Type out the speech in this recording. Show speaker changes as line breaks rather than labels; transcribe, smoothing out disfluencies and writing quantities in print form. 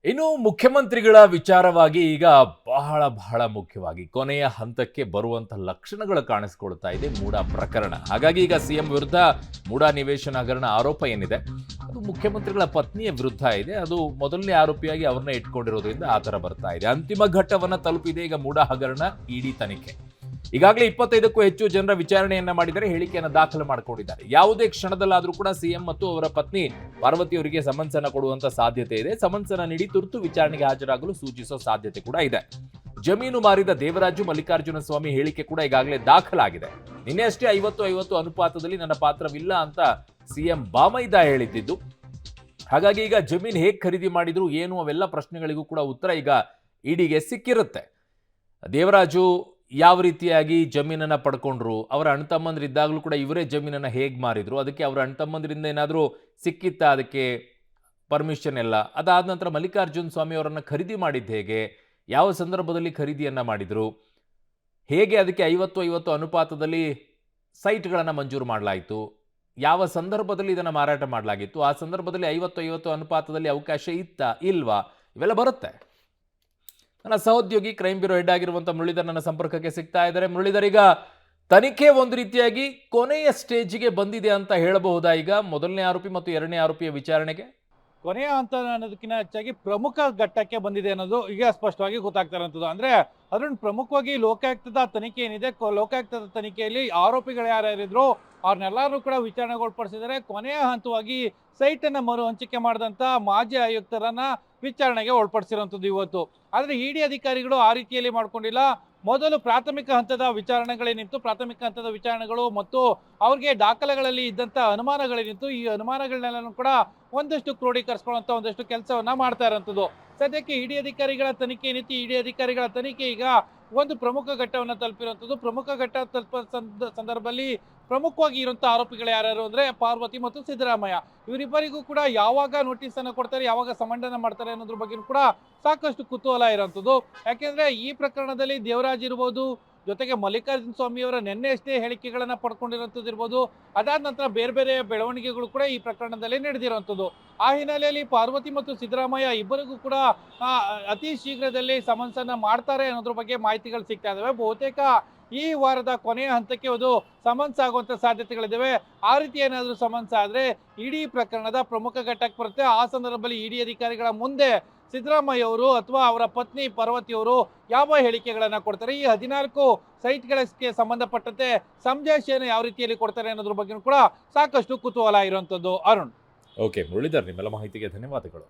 ಇನ್ನು ಮುಖ್ಯಮಂತ್ರಿಗಳ ವಿಚಾರವಾಗಿ ಈಗ ಬಹಳ ಬಹಳ ಮುಖ್ಯವಾಗಿ ಕೊನೆಯ ಹಂತಕ್ಕೆ ಬರುವಂತಹ ಲಕ್ಷಣಗಳು ಕಾಣಿಸ್ಕೊಳ್ತಾ ಇದೆ ಮೂಡಾ ಪ್ರಕರಣ. ಹಾಗಾಗಿ ಈಗ ಸಿಎಂ ವಿರುದ್ಧ ಮೂಡಾ ನಿವೇಶನ ಹಗರಣ ಆರೋಪ ಏನಿದೆ ಅದು ಮುಖ್ಯಮಂತ್ರಿಗಳ ಪತ್ನಿಯ ವಿರುದ್ಧ ಇದೆ. ಅದು ಮೊದಲನೇ ಆರೋಪಿಯಾಗಿ ಅವ್ರನ್ನ ಇಟ್ಕೊಂಡಿರೋದ್ರಿಂದ ಆ ತರ ಬರ್ತಾ ಇದೆ. ಅಂತಿಮ ಘಟ್ಟವನ್ನ ತಲುಪಿದೆ ಈಗ ಮೂಡಾ ಹಗರಣ ಇಡಿ ತನಿಖೆ. ಈಗಾಗಲೇ 25ಕ್ಕೂ ಹೆಚ್ಚು ಜನರ ವಿಚಾರಣೆಯನ್ನ ಮಾಡಿದರೆ, ಹೇಳಿಕೆಯನ್ನು ದಾಖಲು ಮಾಡಿಕೊಂಡಿದ್ದಾರೆ. ಯಾವುದೇ ಕ್ಷಣದಲ್ಲಾದರೂ ಕೂಡ ಸಿಎಂ ಮತ್ತು ಅವರ ಪತ್ನಿ ಪಾರ್ವತಿ ಅವರಿಗೆ ಸಮನ್ಸ್ ಅನ್ನ ಕೊಡುವಂತ ಸಾಧ್ಯತೆ ಇದೆ. ಸಮನ್ಸ್ ಅನ್ನ ನೀಡಿ ತುರ್ತು ವಿಚಾರಣೆಗೆ ಹಾಜರಾಗಲು ಸೂಚಿಸುವ ಸಾಧ್ಯತೆ ಕೂಡ ಇದೆ. ಜಮೀನು ಮಾರಿದ ದೇವರಾಜು ಮಲ್ಲಿಕಾರ್ಜುನ ಸ್ವಾಮಿ ಹೇಳಿಕೆ ಕೂಡ ಈಗಾಗಲೇ ದಾಖಲಾಗಿದೆ. ನಿನ್ನೆ ಅಷ್ಟೇ 50-50 ಅನುಪಾತದಲ್ಲಿ ನನ್ನ ಪಾತ್ರವಿಲ್ಲ ಅಂತ ಸಿಎಂ ಬಾಮೈದ ಹೇಳಿದ್ದು. ಹಾಗಾಗಿ ಈಗ ಜಮೀನು ಹೇಗೆ ಖರೀದಿ ಮಾಡಿದ್ರು ಏನು ಅವೆಲ್ಲ ಪ್ರಶ್ನೆಗಳಿಗೂ ಕೂಡ ಉತ್ತರ ಈಗ ಇಡಿಗೆ ಸಿಕ್ಕಿರುತ್ತೆ. ದೇವರಾಜು ಯಾವ ರೀತಿಯಾಗಿ ಜಮೀನನ್ನ ಪಡ್ಕೊಂಡ್ರು, ಅವರ ಅಣ್ತಮ್ಮಂದ್ರಿದ್ದಾಗಲೂ ಕೂಡ ಇವರೇ ಜಮೀನನ್ನ ಹೇಗೆ ಮಾರಿದ್ರು, ಅದಕ್ಕೆ ಅವರ ಅಣ್ತಮ್ಮಂದ್ರಿಂದ ಏನಾದರೂ ಸಿಕ್ಕಿತ್ತಾ ಅದಕ್ಕೆ ಪರ್ಮಿಷನ್ ಎಲ್ಲ, ಅದಾದ ನಂತರ ಮಲ್ಲಿಕಾರ್ಜುನ್ ಸ್ವಾಮಿ ಅವರನ್ನು ಖರೀದಿ ಮಾಡಿದ್ದು ಹೇಗೆ, ಯಾವ ಸಂದರ್ಭದಲ್ಲಿ ಖರೀದಿಯನ್ನ ಮಾಡಿದ್ರು, ಹೇಗೆ ಅದಕ್ಕೆ 50-50 ಅನುಪಾತದಲ್ಲಿ ಸೈಟ್ಗಳನ್ನು ಮಂಜೂರು ಮಾಡಲಾಯಿತು, ಯಾವ ಸಂದರ್ಭದಲ್ಲಿ ಇದನ್ನು ಮಾರಾಟ ಮಾಡಲಾಗಿತ್ತು, ಆ ಸಂದರ್ಭದಲ್ಲಿ 50-50 ಅನುಪಾತದಲ್ಲಿ ಅವಕಾಶ ಇತ್ತಾ ಇಲ್ವಾ, ಇವೆಲ್ಲ ಬರುತ್ತೆ. ನನ್ನ ಸಹೋದ್ಯೋಗಿ ಕ್ರೈಮ್ ಬ್ಯೂರೋ ಹೆಡ್ ಆಗಿರುವಂತಹ ಮುರಳೀಧರ್ ನನ್ನ ಸಂಪರ್ಕಕ್ಕೆ ಸಿಗ್ತಾ ಇದ್ದಾರೆ. ಮುರಳೀಧರ್, ಈಗ ತನಿಖೆ ಒಂದು ರೀತಿಯಾಗಿ ಕೊನೆಯ ಸ್ಟೇಜ್ಗೆ ಬಂದಿದೆ ಅಂತ ಹೇಳಬಹುದಾ? ಈಗ ಮೊದಲನೇ ಆರೋಪಿ ಮತ್ತು ಎರಡನೇ ಆರೋಪಿಯ ವಿಚಾರಣೆಗೆ
ಕೊನೆಯ ಹಂತ ಅನ್ನೋದಕ್ಕಿಂತ ಹೆಚ್ಚಾಗಿ ಪ್ರಮುಖ ಘಟ್ಟಕ್ಕೆ ಬಂದಿದೆ ಅನ್ನೋದು ಈಗ ಸ್ಪಷ್ಟವಾಗಿ ಗೊತ್ತಾಗ್ತಾ ಇರೋಂಥದ್ದು. ಅಂದ್ರೆ ಅದನ್ನು ಪ್ರಮುಖವಾಗಿ ಲೋಕಾಯುಕ್ತದ ತನಿಖೆ ಏನಿದೆ, ಲೋಕಾಯುಕ್ತದ ತನಿಖೆಯಲ್ಲಿ ಆರೋಪಿಗಳು ಯಾರ್ಯಾರಿದ್ರು ಅವ್ರನ್ನೆಲ್ಲರೂ ಕೂಡ ವಿಚಾರಣೆಗೊಳಪಡಿಸಿದರೆ ಕೊನೆಯ ಹಂತವಾಗಿ ಸೈಟ್ ಅನ್ನ ಮರು ಹಂಚಿಕೆ ಮಾಡಿದಂತ ಮಾಜಿ ಆಯುಕ್ತರನ್ನ ವಿಚಾರಣೆಗೆ ಒಳಪಡಿಸಿರುವಂಥದ್ದು ಇವತ್ತು. ಆದ್ರೆ ಇಡಿ ಅಧಿಕಾರಿಗಳು ಆ ರೀತಿಯಲ್ಲಿ ಮಾಡ್ಕೊಂಡಿಲ್ಲ. ಮೊದಲು ಪ್ರಾಥಮಿಕ ಹಂತದ ವಿಚಾರಣೆಗಳೇನಿತ್ತು, ಪ್ರಾಥಮಿಕ ಹಂತದ ವಿಚಾರಣೆಗಳು ಮತ್ತು ಅವ್ರಿಗೆ ದಾಖಲೆಗಳಲ್ಲಿ ಇದ್ದಂಥ ಅನುಮಾನಗಳೇನಿತ್ತು, ಈ ಅನುಮಾನಗಳನ್ನೆಲ್ಲನೂ ಕೂಡ ಒಂದಷ್ಟು ಕ್ರೋಢೀಕರಿಸ್ಕೊಳ್ಳುವಂಥ ಒಂದಷ್ಟು ಕೆಲಸವನ್ನ ಮಾಡ್ತಾ ಇರೋಂಥದ್ದು. ಸದ್ಯಕ್ಕೆ ಇಡಿ ಅಧಿಕಾರಿಗಳ ತನಿಖೆ ಏನಿತ್ತು, ಇಡಿ ಅಧಿಕಾರಿಗಳ ತನಿಖೆ ಈಗ ಒಂದು ಪ್ರಮುಖ ಘಟ್ಟವನ್ನು ತಲುಪಿರುವಂಥದ್ದು. ಪ್ರಮುಖ ಘಟ್ಟ ತಲುಪುವ ಸಂದರ್ಭದಲ್ಲಿ ಪ್ರಮುಖವಾಗಿ ಇರುವಂಥ ಆರೋಪಿಗಳು ಯಾರ್ಯಾರು ಅಂದರೆ ಪಾರ್ವತಿ ಮತ್ತು ಸಿದ್ದರಾಮಯ್ಯ. ಇವರಿಬ್ಬರಿಗೂ ಕೂಡ ಯಾವಾಗ ನೋಟಿಸ್ ಅನ್ನು ಕೊಡ್ತಾರೆ, ಯಾವಾಗ ಸಮಂಡನ ಮಾಡ್ತಾರೆ ಅನ್ನೋದ್ರ ಬಗ್ಗೆ ಕೂಡ ಸಾಕಷ್ಟು ಕುತೂಹಲ ಇರುವಂಥದ್ದು. ಯಾಕೆಂದ್ರೆ ಈ ಪ್ರಕರಣದಲ್ಲಿ ದೇವರಾಜ್ ಇರ್ಬೋದು, ಜೊತೆಗೆ ಮಲ್ಲಿಕಾರ್ಜುನ ಸ್ವಾಮಿ ಅವರ ನಿನ್ನೆ ಅಷ್ಟೇ ಹೇಳಿಕೆಗಳನ್ನ ಪಡ್ಕೊಂಡಿರುವಂಥದ್ದು ಇರ್ಬೋದು, ಅದಾದ ನಂತರ ಬೇರೆ ಬೇರೆ ಬೆಳವಣಿಗೆಗಳು ಕೂಡ ಈ ಪ್ರಕರಣದಲ್ಲಿ ನಡೆದಿರುವಂಥದ್ದು. ಆ ಹಿನ್ನೆಲೆಯಲ್ಲಿ ಪಾರ್ವತಿ ಮತ್ತು ಸಿದ್ದರಾಮಯ್ಯ ಇಬ್ಬರಿಗೂ ಕೂಡ ಅತಿ ಶೀಘ್ರದಲ್ಲಿ ಸಮನ್ಸ್ ಅನ್ನ ಮಾಡ್ತಾರೆ ಅನ್ನೋದ್ರ ಬಗ್ಗೆ ಮಾಹಿತಿಗಳು ಸಿಗ್ತಾ ಇದಾವೆ. ಬಹುತೇಕ ಈ ವಾರದ ಕೊನೆಯ ಹಂತಕ್ಕೆ ಅದು ಸಮನ್ಸ್ ಆಗುವಂತ ಸಾಧ್ಯತೆಗಳಿದ್ದಾವೆ. ಆ ರೀತಿ ಏನಾದರೂ ಸಮನ್ಸ್ ಆದ್ರೆ ಇಡೀ ಪ್ರಕರಣದ ಪ್ರಮುಖ ಘಟ್ಟಕ್ಕೆ ಬರುತ್ತೆ. ಆ ಸಂದರ್ಭದಲ್ಲಿ ಇಡಿ ಅಧಿಕಾರಿಗಳ ಮುಂದೆ ಸಿದ್ದರಾಮಯ್ಯ ಅವರು ಅಥವಾ ಅವರ ಪತ್ನಿ ಪಾರ್ವತಿ ಅವರು ಯಾವ ಹೇಳಿಕೆಗಳನ್ನ ಕೊಡ್ತಾರೆ, ಈ 14 ಸೈಟ್ಗಳಿಗೆ ಸಂಬಂಧಪಟ್ಟಂತೆ ಸಂದೇಶನ ಯಾವ ರೀತಿಯಲ್ಲಿ ಕೊಡ್ತಾರೆ ಅನ್ನೋದ್ರ ಬಗ್ಗೆ ಕೂಡ ಸಾಕಷ್ಟು ಕುತೂಹಲ ಇರುವಂತದ್ದು. ಅರುಣ್.
ಓಕೆ ಮುರಳೀಧರ್, ನಿಮ್ಮೆಲ್ಲ ಮಾಹಿತಿಗೆ ಧನ್ಯವಾದಗಳು.